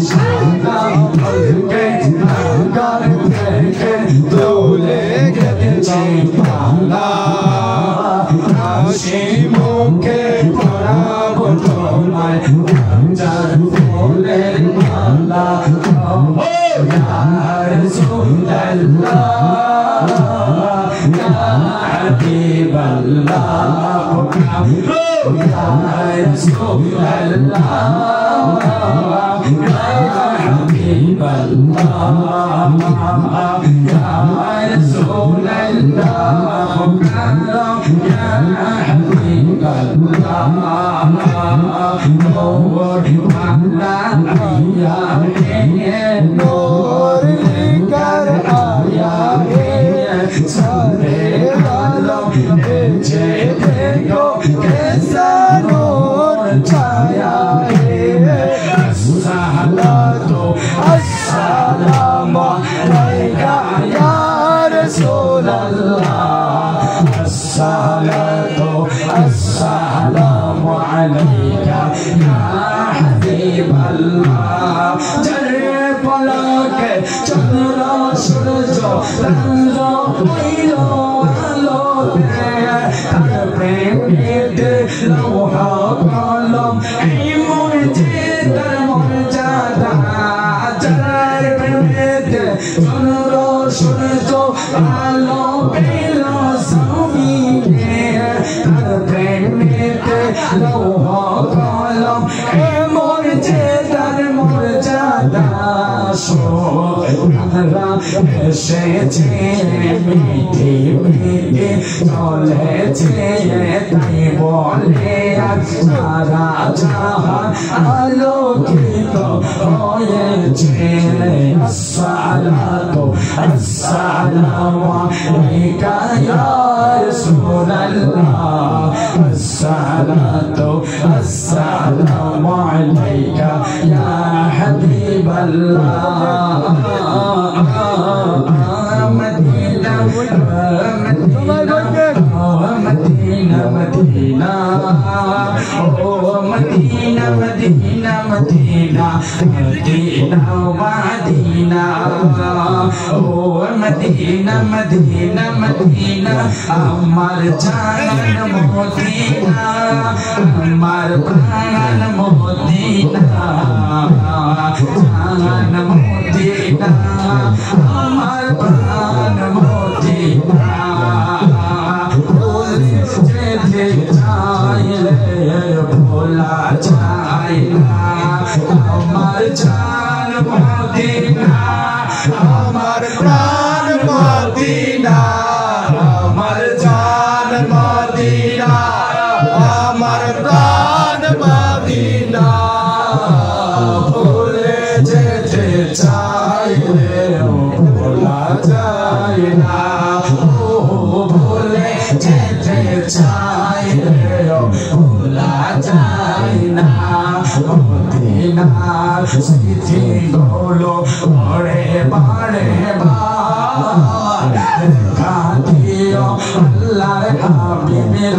शाना के नागर के दोले गजे पाला आशी मुखे पड़ा बोतोलाय जार बोले माला या रसूल अल्लाह या हबीब अल्लाह या रसूल अल्लाह या हबीब अल्लाह या रसूल अल्लाह या हबीब अल्लाह नूर वाला आया है नूर लेकर आया है सारे आलम नीचे देखो कैसा नूर छाया है अस्सलातु अस्सलामु अलैका या रसूल अल्लाह अस्सलातु अस्सलामु अलैका या हबीब अल्लाह चले पलक चंद्र सूरज रंगो नीलो आलो तार प्रेम दे लोहा कलम मुझे तर मर्यादा चले प्रेम दे चंद्र सूरज आलो पेलो स्वामी तार प्रेम दे लोहा कलम मुझे तर मर्यादा সোনারা এসেছে মিঠে মিঠে চলেছে তাই বলে আজ সারা জাহান আলোকিত হয়েছে আসসালাতু আসসালামু আলাইকা ইয়া রাসূলুল্লাহ আসসালাতু আসসালামু আলাইকা ইয়া হাবিবাল্লাহ मदीना मदीना मदीना ओ Medina Medina Medina Medina Medina ओ मदीना मदीना मदीना अमर जान मोदीना अमर प्राण मोदीना जान मोदीना अमर प्राण मोदीना भोला जाइना अमर जान मोदीना अमर प्राण मोदीना अमर जान मोदीना अमर प्राण मोदीना भोले जेठे चाहिए भोला जाइना भोले जेठे चाहिए भोला जाइना मदीना सीधी गोलो बड़े बड़े बार दियो अल्लाह हबीब